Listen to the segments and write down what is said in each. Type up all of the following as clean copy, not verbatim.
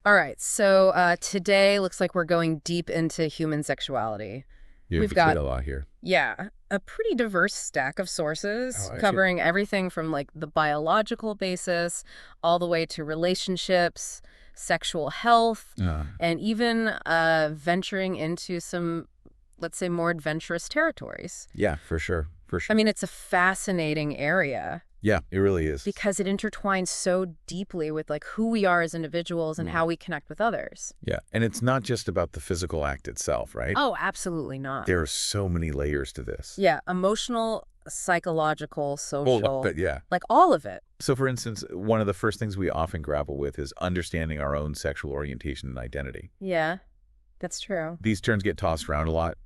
All right, so today looks like we're going deep into human sexuality. You've We've said got, a lot here. yeah, a pretty diverse stack of Oh, sources actually, covering everything from like the biological basis all the way to relationships, sexual health, uh, and even venturing into some, let's say, more adventurous territories. yeah, for sure, for I sure. mean, it's a fascinating area Yeah, it really is. because it intertwines so deeply with like who we are as individuals and Mm. how we connect with others. Yeah, and it's not just about the physical act itself, right? Oh, absolutely not. There are so many layers to this. Yeah, emotional, psychological, Whole lot, social, but yeah. like all of it. So, for instance, one of the first things we often grapple with is understanding our own sexual orientation and identity. Yeah, that's true. These terms get tossed around a lot,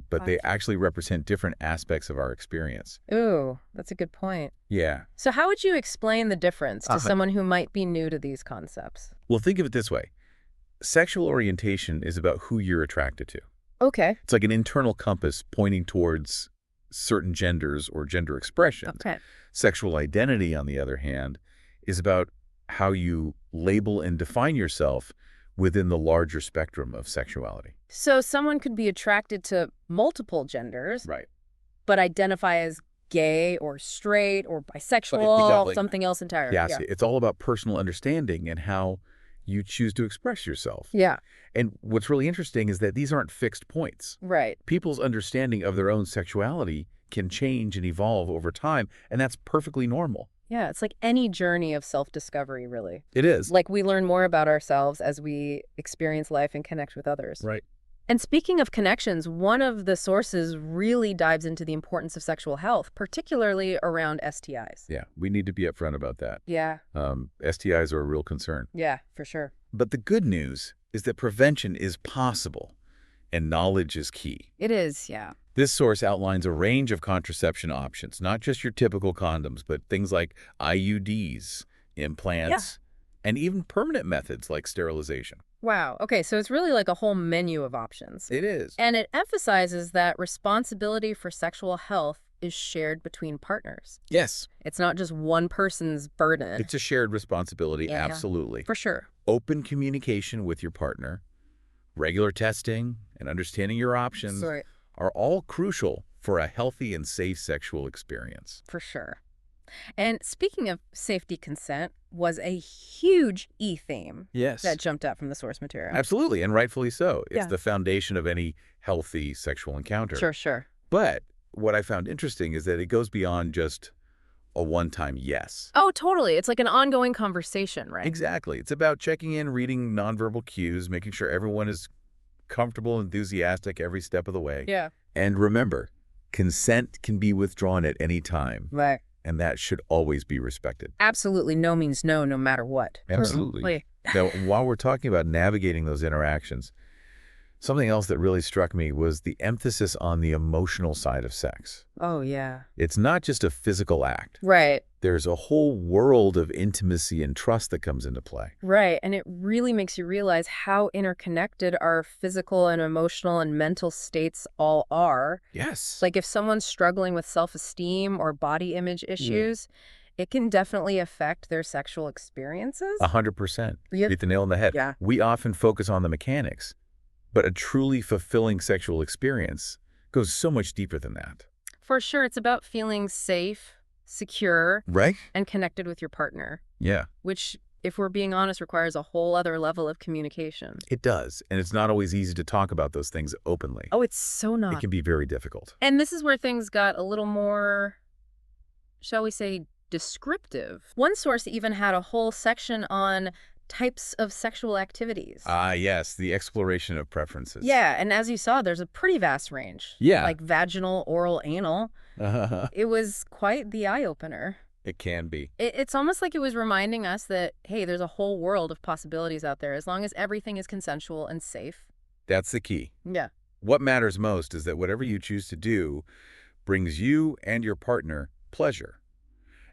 but they Right. actually represent different aspects of our experience. Ooh, that's a good point. Yeah. So how would you explain the difference to Uh, someone who might be new to these concepts? well, think of it this way. Sexual orientation is about who you're attracted to. Okay. It's like an internal compass pointing towards certain genders or gender expressions. Okay. Sexual identity, on the other hand, is about how you label and define yourself within the larger spectrum of sexuality. So someone could be attracted to multiple genders, Right. but identify as gay or straight or bisexual, or Exactly. something else entirely. Yes, Yeah. it's all about personal understanding and how you choose to express yourself. Yeah. And what's really interesting is that these aren't fixed points. Right. People's understanding of their own sexuality can change and evolve over time, and that's perfectly normal. Yeah, it's like any journey of self-discovery, really. It is. Like we learn more about ourselves as we experience life and connect with others. Right. And speaking of connections, one of the sources really dives into the importance of sexual health, particularly around STIs. Yeah, we need to be upfront about that. Yeah, STIs are a real concern. yeah, for sure. But the good news is that prevention is possible, and knowledge is key. It is, yeah. This source outlines a range of contraception options, not just your typical condoms, but things like IUDs, implants, and even permanent methods like sterilization. Wow. Okay, so it's really like a whole menu of options. It is. And it emphasizes that responsibility for sexual health is shared between partners. Yes, It's not just one person's burden. it's a shared responsibility, Yeah, absolutely. for sure. Open communication with your partner, regular testing, and understanding your options Sorry, are all crucial for a healthy and safe sexual experience. for sure. And speaking of safety, consent was a huge theme Yes. that jumped out from the source material. Absolutely, and rightfully so. It's Yeah. the foundation of any healthy sexual encounter. Sure, sure. But what I found interesting is that it goes beyond just a one-time yes. Oh, totally. It's like an ongoing conversation, right? Exactly. It's about checking in, reading nonverbal cues, making sure everyone is comfortable, enthusiastic every step of the way. Yeah. And remember, consent can be withdrawn at any time, Right. and that should always be respected. Absolutely no means no, no matter what. Absolutely. Now, while we're talking about navigating those interactions, something else that really struck me was the emphasis on the emotional side of sex. Oh, yeah. It's not just a physical act. Right. There's a whole world of intimacy and trust that comes into play. Right. And it really makes you realize how interconnected our physical and emotional and mental states all are. Yes. Like if someone's struggling with self-esteem or body image issues, it can definitely affect their sexual experiences. 100%. Yeah. Hit the nail on the head. Yeah. We often focus on the mechanics, but a truly fulfilling sexual experience goes so much deeper than that. For sure, it's about feeling safe, secure, Right? and connected with your partner, Yeah, which, if we're being honest, requires a whole other level of communication. it does. And it's not always easy to talk about those things openly. Oh, it's so It not. can be very difficult. And this is where things got a little more, shall we say, descriptive. One source even had a whole section on types of sexual activities. Ah, yes, the exploration of preferences. Yeah, and as you saw, there's a pretty vast range. Yeah. Like vaginal, oral, anal. It was quite the eye-opener. It can be. It's almost like it was reminding us that, hey, there's a whole world of possibilities out there as long as everything is consensual and safe. That's the key. Yeah. What matters most is that whatever you choose to do brings you and your partner pleasure.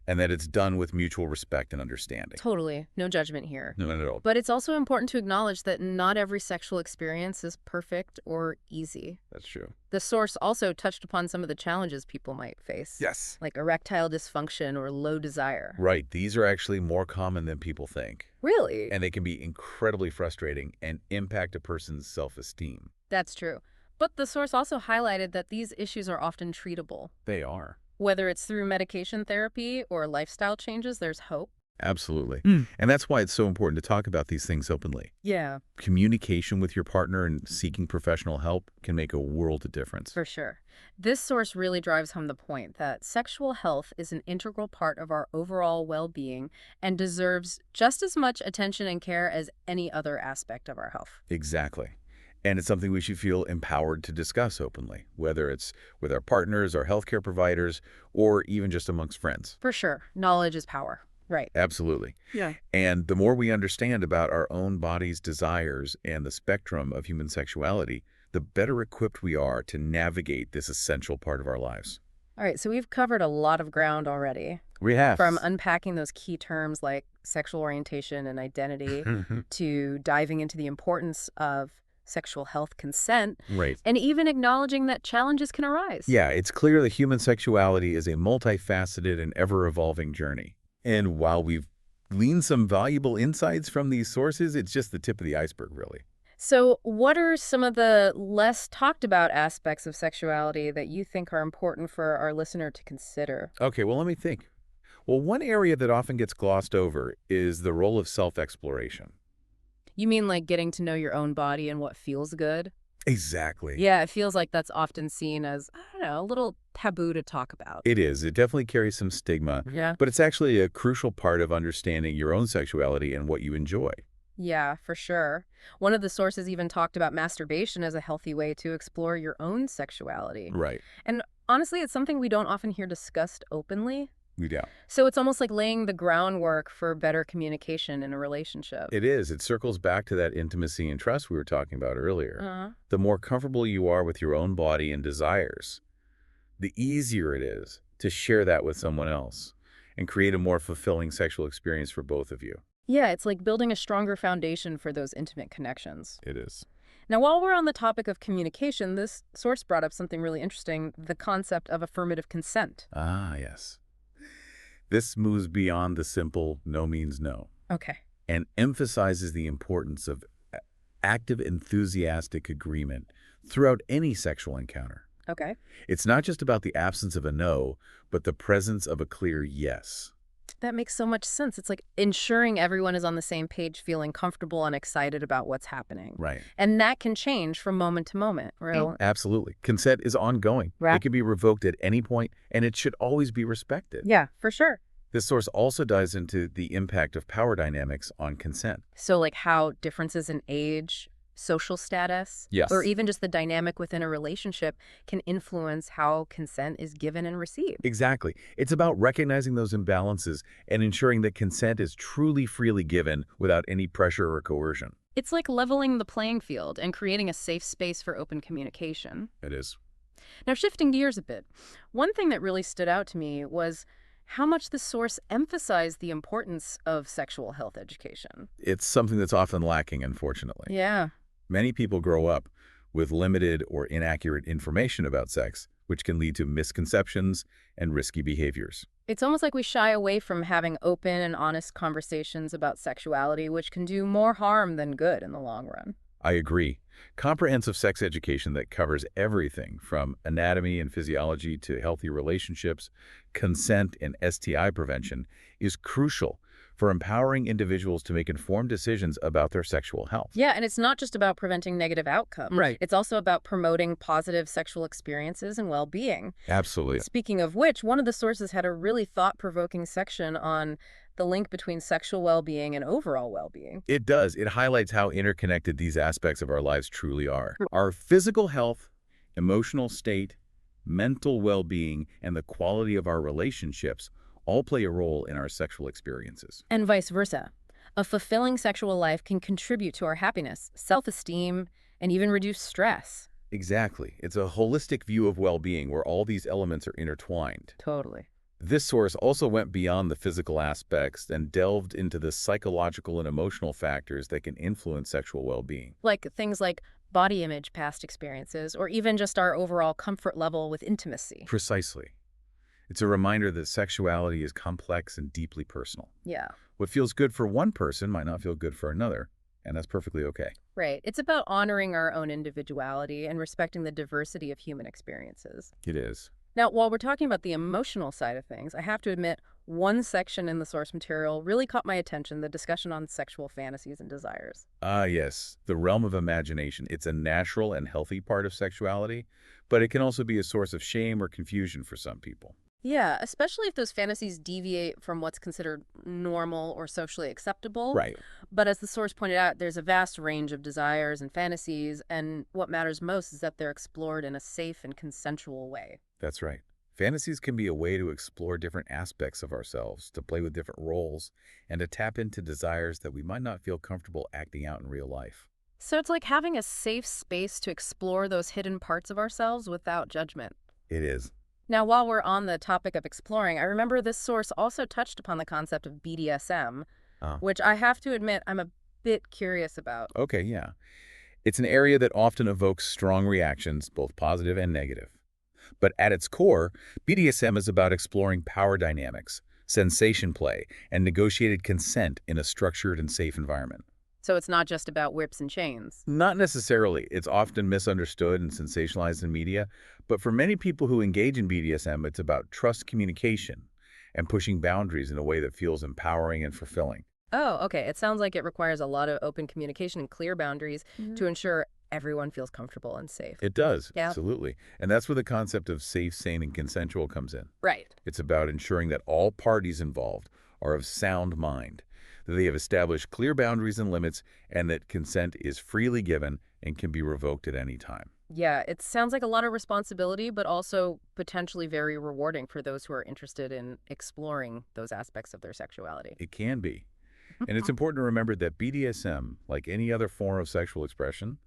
and that it's done with mutual respect and understanding. Totally. No judgment here. No, not at all. But it's also important to acknowledge that not every sexual experience is perfect or easy. That's true. The source also touched upon some of the challenges people might face, Yes. like erectile dysfunction or low desire. Right. These are actually more common than people think. Really? And they can be incredibly frustrating and impact a person's self-esteem. That's true. But the source also highlighted that these issues are often treatable. They are. Whether it's through medication therapy or lifestyle changes, there's hope. Absolutely. Mm. And that's why it's so important to talk about these things openly. Yeah, Communication with your partner and seeking professional help can make a world of difference. for sure. This source really drives home the point that sexual health is an integral part of our overall well-being and deserves just as much attention and care as any other aspect of our health. Exactly. And it's something we should feel empowered to discuss openly, whether it's with our partners, our healthcare providers, or even just amongst friends. For sure. Knowledge is power. Right. Absolutely. Yeah. And the more we understand about our own body's desires and the spectrum of human sexuality, the better equipped we are to navigate this essential part of our lives. All right, so we've covered a lot of ground already. We have. From unpacking those key terms like sexual orientation and identity to diving into the importance of sexual health consent, Right. and even acknowledging that challenges can arise. Yeah, it's clear that human sexuality is a multifaceted and ever-evolving journey. And while we've gleaned some valuable insights from these sources, it's just the tip of the iceberg, really. So what are some of the less talked about aspects of sexuality that you think are important for our listener to consider? Okay, well, let me think. Well, one area that often gets glossed over is the role of self-exploration. You mean like getting to know your own body and what feels good? Exactly. Yeah, it feels like that's often seen as, I don't know, a little taboo to talk about. It is. It definitely carries some stigma, Yeah. but it's actually a crucial part of understanding your own sexuality and what you enjoy. Yeah, for sure. One of the sources even talked about masturbation as a healthy way to explore your own sexuality. Right. And honestly, it's something we don't often hear discussed openly. Yeah. So it's almost like laying the groundwork for better communication in a relationship. It is. It circles back to that intimacy and trust we were talking about earlier. Uh-huh. The more comfortable you are with your own body and desires, the easier it is to share that with someone else and create a more fulfilling sexual experience for both of you. Yeah, it's like building a stronger foundation for those intimate connections. It is. Now, while we're on the topic of communication, this source brought up something really interesting, the concept of affirmative consent. Ah, yes. This moves beyond the simple no means no Okay. and emphasizes the importance of active, enthusiastic agreement throughout any sexual encounter. Okay. It's not just about the absence of a no, but the presence of a clear yes. That makes so much sense. It's like ensuring everyone is on the same page, feeling comfortable and excited about what's happening. Right. And that can change from moment to moment. Real. Absolutely. Consent is ongoing. Right. It can be revoked at any point, and it should always be respected. Yeah, for sure. This source also dives into the impact of power dynamics on consent. So like how differences in age, social status, Yes. or even just the dynamic within a relationship can influence how consent is given and received. Exactly. It's about recognizing those imbalances and ensuring that consent is truly freely given without any pressure or coercion. It's like leveling the playing field and creating a safe space for open communication. It is. Now, shifting gears a bit, one thing that really stood out to me was how much the source emphasized the importance of sexual health education. It's something that's often lacking, unfortunately. Yeah. Many people grow up with limited or inaccurate information about sex, which can lead to misconceptions and risky behaviors. It's almost like we shy away from having open and honest conversations about sexuality, which can do more harm than good in the long run. I agree. Comprehensive sex education that covers everything from anatomy and physiology to healthy relationships, consent, and STI prevention is crucial for empowering individuals to make informed decisions about their sexual health. Yeah, and it's not just about preventing negative outcomes. Right. It's also about promoting positive sexual experiences and well-being. Absolutely. Speaking of which, one of the sources had a really thought-provoking section on the link between sexual well-being and overall well-being. It does. It highlights how interconnected these aspects of our lives truly are. Our physical health, emotional state, mental well-being, and the quality of our relationships all play a role in our sexual experiences. And vice versa. A fulfilling sexual life can contribute to our happiness, self-esteem, and even reduce stress. Exactly. It's a holistic view of well-being where all these elements are intertwined. Totally. This source also went beyond the physical aspects and delved into the psychological and emotional factors that can influence sexual well-being. Like things like body image, past experiences, or even just our overall comfort level with intimacy. Precisely. It's a reminder that sexuality is complex and deeply personal. Yeah. What feels good for one person might not feel good for another, and that's perfectly okay. Right. It's about honoring our own individuality and respecting the diversity of human experiences. It is. Now, while we're talking about the emotional side of things, I have to admit, one section in the source material really caught my attention, the discussion on sexual fantasies and desires. Ah, yes, the realm of imagination. It's a natural and healthy part of sexuality, but it can also be a source of shame or confusion for some people. Yeah, especially if those fantasies deviate from what's considered normal or socially acceptable. Right. But as the source pointed out, there's a vast range of desires and fantasies, and what matters most is that they're explored in a safe and consensual way. That's right. Fantasies can be a way to explore different aspects of ourselves, to play with different roles, and to tap into desires that we might not feel comfortable acting out in real life. So it's like having a safe space to explore those hidden parts of ourselves without judgment. It is. Now, while we're on the topic of exploring, I remember this source also touched upon the concept of BDSM, Oh. which I have to admit I'm a bit curious about. Okay, yeah. It's an area that often evokes strong reactions, both positive and negative. But at its core, BDSM is about exploring power dynamics, sensation play, and negotiated consent in a structured and safe environment. So it's not just about whips and chains. Not necessarily. It's often misunderstood and sensationalized in media, but for many people who engage in BDSM, it's about trust communication and pushing boundaries in a way that feels empowering and fulfilling. Oh, okay. It sounds like it requires a lot of open communication and clear boundaries to ensure everyone feels comfortable and safe. It does, Yeah. absolutely. And that's where the concept of safe, sane, and consensual comes in. Right. It's about ensuring that all parties involved are of sound mind, that they have established clear boundaries and limits, and that consent is freely given and can be revoked at any time. Yeah, it sounds like a lot of responsibility, but also potentially very rewarding for those who are interested in exploring those aspects of their sexuality. It can be. And it's important to remember that BDSM, like any other form of sexual expression,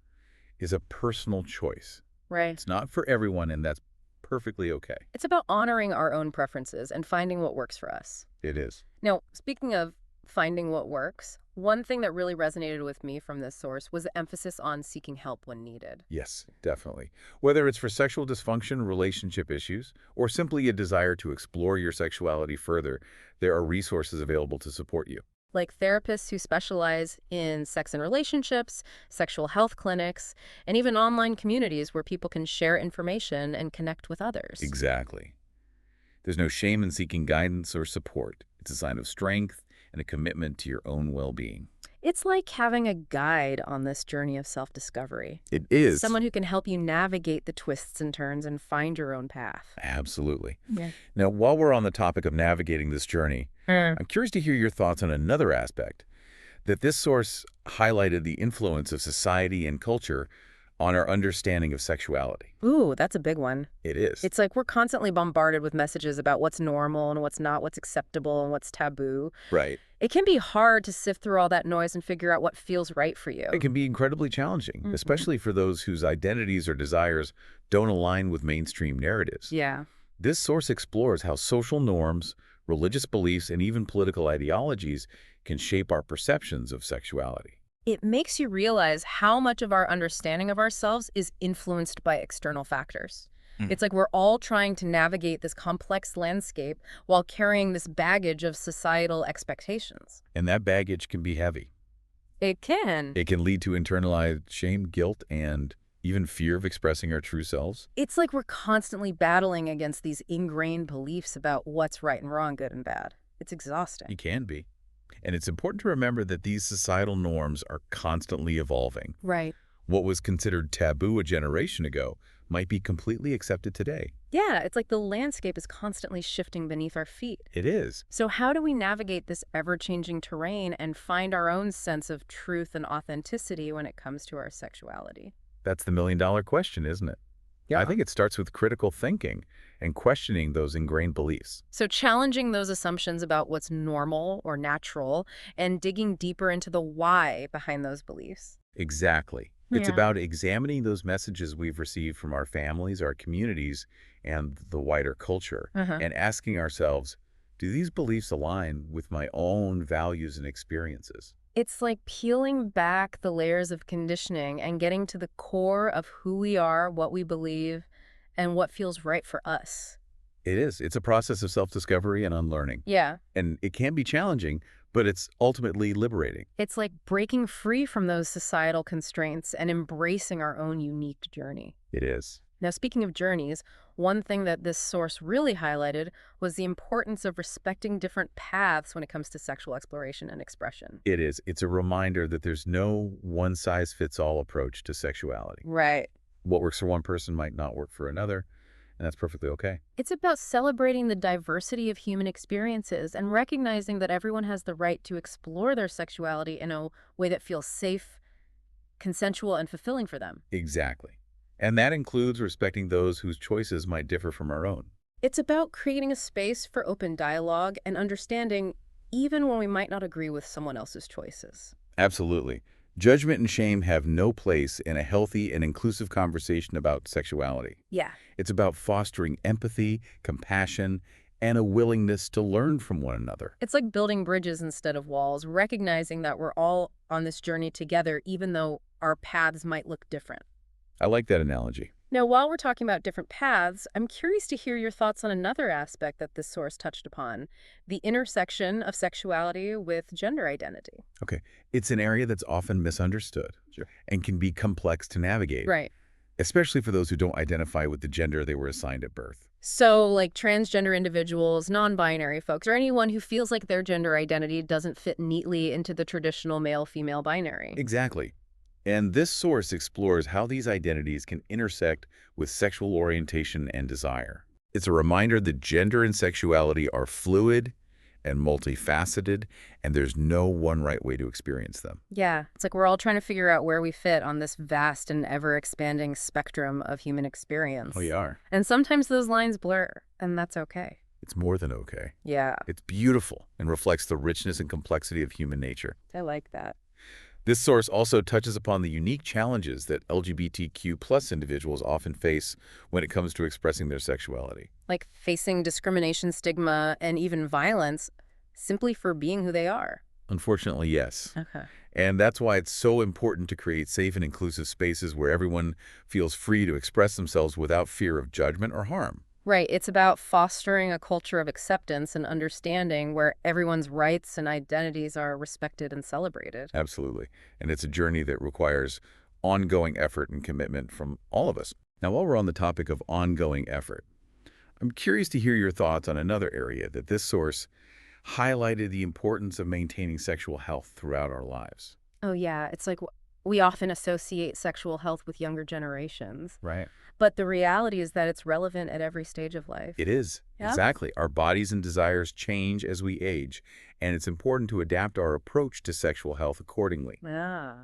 is a personal choice. Right. It's not for everyone, and that's perfectly okay. It's about honoring our own preferences and finding what works for us. It is. Now, speaking of finding what works, one thing that really resonated with me from this source was the emphasis on seeking help when needed. Yes, definitely. Whether it's for sexual dysfunction, relationship issues, or simply a desire to explore your sexuality further, there are resources available to support you. Like therapists who specialize in sex and relationships, sexual health clinics, and even online communities where people can share information and connect with others. Exactly. There's no shame in seeking guidance or support. It's a sign of strength and a commitment to your own well-being. It's like having a guide on this journey of self-discovery. It is. Someone who can help you navigate the twists and turns and find your own path. Absolutely. Yeah. Now, while we're on the topic of navigating this journey, I'm curious to hear your thoughts on another aspect, that this source highlighted the influence of society and culture on our understanding of sexuality. Ooh, that's a big one. It is. It's like we're constantly bombarded with messages about what's normal and what's not, what's acceptable and what's taboo. Right. It can be hard to sift through all that noise and figure out what feels right for you. It can be incredibly challenging, especially for those whose identities or desires don't align with mainstream narratives. Yeah. This source explores how social norms, religious beliefs, and even political ideologies can shape our perceptions of sexuality. It makes you realize how much of our understanding of ourselves is influenced by external factors. It's like we're all trying to navigate this complex landscape while carrying this baggage of societal expectations. And that baggage can be heavy. It can. It can lead to internalized shame, guilt, and even fear of expressing our true selves. It's like we're constantly battling against these ingrained beliefs about what's right and wrong, good and bad. It's exhausting. It can be. And it's important to remember that these societal norms are constantly evolving. Right. What was considered taboo a generation ago might be completely accepted today. Yeah, it's like the landscape is constantly shifting beneath our feet. It is. So how do we navigate this ever-changing terrain and find our own sense of truth and authenticity when it comes to our sexuality? That's the million-dollar question, isn't it? Yeah. I think it starts with critical thinking and questioning those ingrained beliefs. So challenging those assumptions about what's normal or natural and digging deeper into the why behind those beliefs. Exactly. It's Yeah. about examining those messages we've received from our families, our communities, and the wider culture, Uh-huh. and asking ourselves, do these beliefs align with my own values and experiences? It's like peeling back the layers of conditioning and getting to the core of who we are, what we believe, and what feels right for us. It is. It's a process of self-discovery and unlearning. Yeah. And it can be challenging, but it's ultimately liberating. It's like breaking free from those societal constraints and embracing our own unique journey. It is. Now, speaking of journeys, one thing that this source really highlighted was the importance of respecting different paths when it comes to sexual exploration and expression. It is. It's a reminder that there's no one-size-fits-all approach to sexuality. Right. What works for one person might not work for another, and that's perfectly okay. It's about celebrating the diversity of human experiences and recognizing that everyone has the right to explore their sexuality in a way that feels safe, consensual, and fulfilling for them. Exactly. And that includes respecting those whose choices might differ from our own. It's about creating a space for open dialogue and understanding, even when we might not agree with someone else's choices. Absolutely. Judgment and shame have no place in a healthy and inclusive conversation about sexuality. Yeah. It's about fostering empathy, compassion, and a willingness to learn from one another. It's like building bridges instead of walls, recognizing that we're all on this journey together, even though our paths might look different. I like that analogy. Now, while we're talking about different paths, I'm curious to hear your thoughts on another aspect that this source touched upon, the intersection of sexuality with gender identity. Okay. It's an area that's often misunderstood. Sure. And can be complex to navigate, Right. especially for those who don't identify with the gender they were assigned at birth. So, like transgender individuals, non-binary folks, or anyone who feels like their gender identity doesn't fit neatly into the traditional male-female binary. Exactly. And this source explores how these identities can intersect with sexual orientation and desire. It's a reminder that gender and sexuality are fluid and multifaceted, and there's no one right way to experience them. Yeah, it's like we're all trying to figure out where we fit on this vast and ever-expanding spectrum of human experience. Oh, you are. And sometimes those lines blur, and that's okay. It's more than okay. Yeah, It's beautiful and reflects the richness and complexity of human nature. I like that. This source also touches upon the unique challenges that LGBTQ plus individuals often face when it comes to expressing their sexuality. Like facing discrimination, stigma, and even violence simply for being who they are. Unfortunately, yes. Okay. And that's why it's so important to create safe and inclusive spaces where everyone feels free to express themselves without fear of judgment or harm. Right. It's about fostering a culture of acceptance and understanding where everyone's rights and identities are respected and celebrated. Absolutely. And it's a journey that requires ongoing effort and commitment from all of us. Now, while we're on the topic of ongoing effort, I'm curious to hear your thoughts on another area that this source highlighted the importance of maintaining sexual health throughout our lives. Oh, yeah. It's like we often associate sexual health with younger generations. Right. But the reality is that it's relevant at every stage of life. It is. Yeah. Exactly. Our bodies and desires change as we age, and it's important to adapt our approach to sexual health accordingly. Yeah.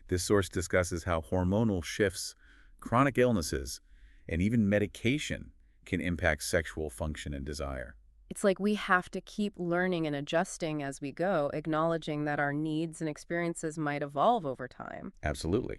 This source discusses how hormonal shifts, chronic illnesses, and even medication can impact sexual function and desire. It's like we have to keep learning and adjusting as we go, acknowledging that our needs and experiences might evolve over time. Absolutely.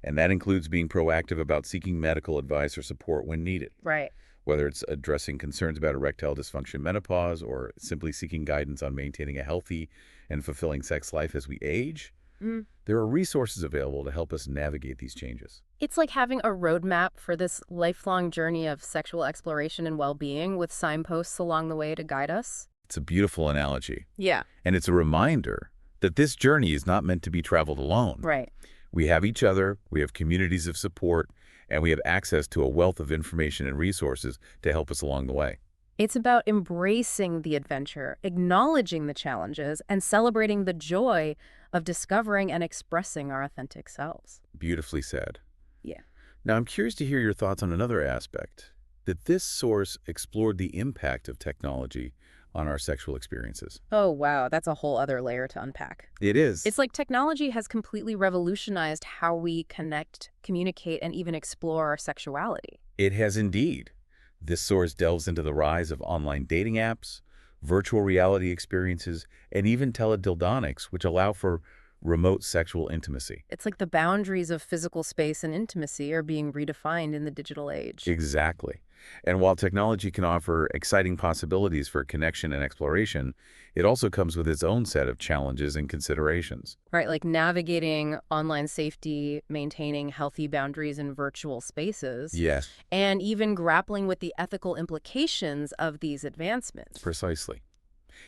And that includes being proactive about seeking medical advice or support when needed, Right. whether it's addressing concerns about erectile dysfunction, menopause, or simply seeking guidance on maintaining a healthy and fulfilling sex life as we age. Mm. There are resources available to help us navigate these changes. It's like having a roadmap for this lifelong journey of sexual exploration and well-being with signposts along the way to guide us. It's a beautiful analogy, Yeah. and it's a reminder that this journey is not meant to be traveled alone. Right. We have each other, we have communities of support, and we have access to a wealth of information and resources to help us along the way. It's about embracing the adventure, acknowledging the challenges, and celebrating the joy of discovering and expressing our authentic selves. Beautifully said. Yeah. Now, I'm curious to hear your thoughts on another aspect, that this source explored the impact of technology on our sexual experiences. Oh, wow. That's a whole other layer to unpack. It is. It's like technology has completely revolutionized how we connect, communicate, and even explore our sexuality. It has indeed. This source delves into the rise of online dating apps, virtual reality experiences, and even teledildonics, which allow for remote sexual intimacy. It's like the boundaries of physical space and intimacy are being redefined in the digital age. Exactly. And while technology can offer exciting possibilities for connection and exploration, it also comes with its own set of challenges and considerations. Right, like navigating online safety, maintaining healthy boundaries in virtual spaces, Yes, and even grappling with the ethical implications of these advancements. precisely.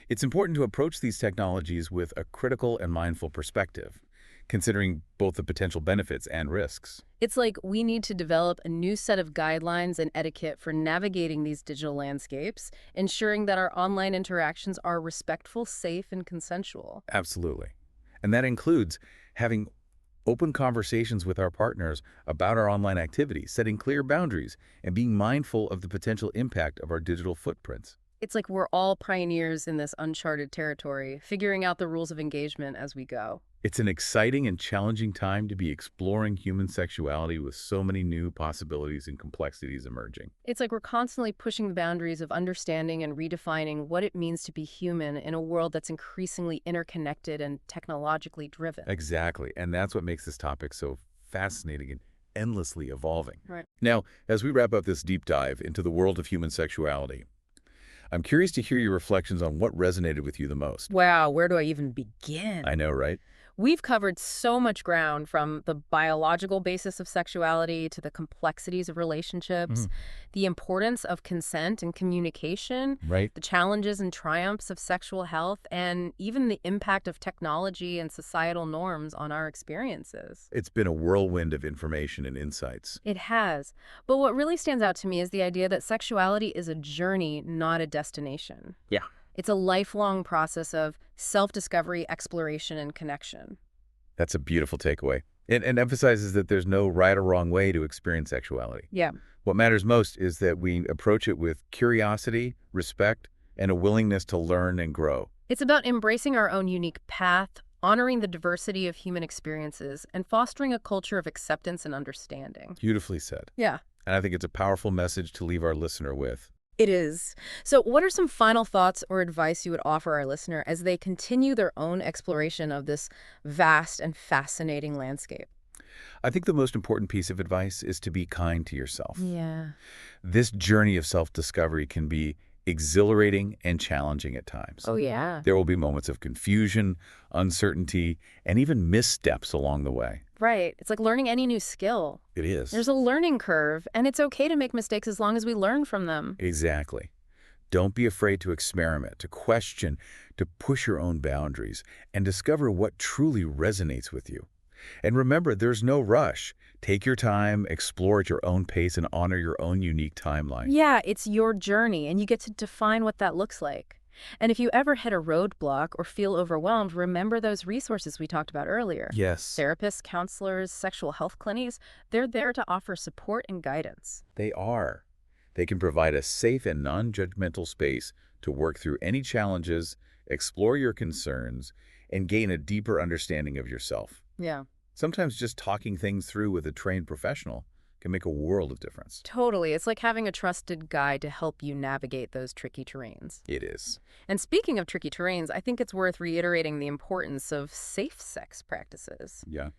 It's important to approach these technologies with a critical and mindful perspective, considering both the potential benefits and risks. It's like we need to develop a new set of guidelines and etiquette for navigating these digital landscapes, ensuring that our online interactions are respectful, safe, and consensual. Absolutely. And that includes having open conversations with our partners about our online activities, setting clear boundaries, and being mindful of the potential impact of our digital footprints. It's like we're all pioneers in this uncharted territory, figuring out the rules of engagement as we go. It's an exciting and challenging time to be exploring human sexuality with so many new possibilities and complexities emerging. It's like we're constantly pushing the boundaries of understanding and redefining what it means to be human in a world that's increasingly interconnected and technologically driven. Exactly. And that's what makes this topic so fascinating and endlessly evolving. Right. Now, as we wrap up this deep dive into the world of human sexuality, I'm curious to hear your reflections on what resonated with you the most. Wow, where do I even begin? I know, right? We've covered so much ground from the biological basis of sexuality to the complexities of relationships, Mhm. the importance of consent and communication, Right? the challenges and triumphs of sexual health, and even the impact of technology and societal norms on our experiences. It's been a whirlwind of information and insights. It has. But what really stands out to me is the idea that sexuality is a journey, not a destination. Yeah. It's a lifelong process of self-discovery, exploration, and connection. That's a beautiful takeaway. And emphasizes that there's no right or wrong way to experience sexuality. Yeah. What matters most is that we approach it with curiosity, respect, and a willingness to learn and grow. It's about embracing our own unique path, honoring the diversity of human experiences, and fostering a culture of acceptance and understanding. Beautifully said. Yeah. And I think it's a powerful message to leave our listener with. It is. So what are some final thoughts or advice you would offer our listener as they continue their own exploration of this vast and fascinating landscape? I think the most important piece of advice is to be kind to yourself. Yeah. This journey of self-discovery can be exhilarating and challenging at times. Oh, yeah. There will be moments of confusion, uncertainty, and even missteps along the way. Right. It's like learning any new skill. It is. There's a learning curve, and it's okay to make mistakes as long as we learn from them. Exactly. Don't be afraid to experiment, to question, to push your own boundaries, and discover what truly resonates with you. And remember, there's no rush. Take your time, explore at your own pace, and honor your own unique timeline. Yeah, it's your journey, and you get to define what that looks like. And if you ever hit a roadblock or feel overwhelmed, remember those resources we talked about earlier. Yes, Therapists, counselors, sexual health clinics, they're there to offer support and guidance. they are. They can provide a safe and non-judgmental space to work through any challenges, explore your concerns, and gain a deeper understanding of yourself. Yeah. Sometimes just talking things through with a trained professional can make a world of difference. Totally. It's like having a trusted guide to help you navigate those tricky terrains. It is. And speaking of tricky terrains, I think it's worth reiterating the importance of safe sex practices. Yeah.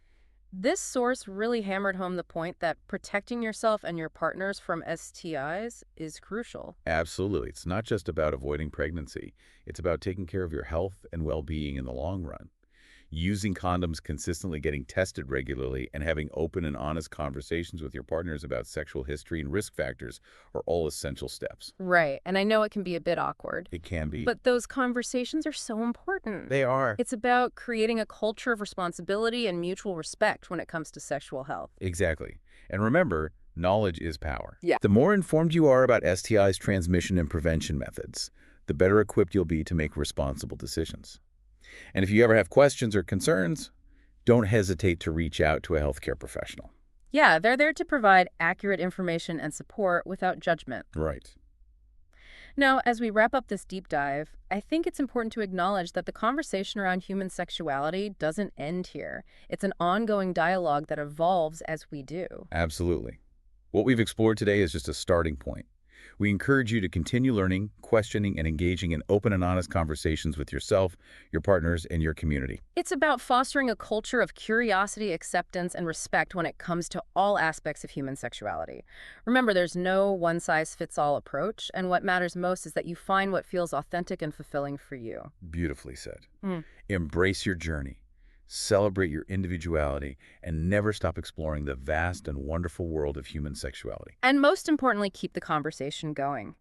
This source really hammered home the point that protecting yourself and your partners from STIs is crucial. Absolutely. It's not just about avoiding pregnancy. It's about taking care of your health and well-being in the long run. Using condoms consistently, getting tested regularly, and having open and honest conversations with your partners about sexual history and risk factors are all essential steps. Right. And I know it can be a bit awkward, It can be. but those conversations are so important. They are. It's about creating a culture of responsibility and mutual respect when it comes to sexual health. Exactly. And remember, knowledge is power. Yeah. The more informed you are about STI's transmission and prevention methods, the better equipped you'll be to make responsible decisions. And if you ever have questions or concerns, don't hesitate to reach out to a healthcare professional. Yeah, they're there to provide accurate information and support without judgment. Right. Now, as we wrap up this deep dive, I think it's important to acknowledge that the conversation around human sexuality doesn't end here. It's an ongoing dialogue that evolves as we do. Absolutely. What we've explored today is just a starting point. We encourage you to continue learning, questioning, and engaging in open and honest conversations with yourself, your partners, and your community. It's about fostering a culture of curiosity, acceptance, and respect when it comes to all aspects of human sexuality. Remember, there's no one-size-fits-all approach, and what matters most is that you find what feels authentic and fulfilling for you. Beautifully said. Hmm. Embrace your journey, celebrate your individuality, and never stop exploring the vast and wonderful world of human sexuality. And most importantly, keep the conversation going.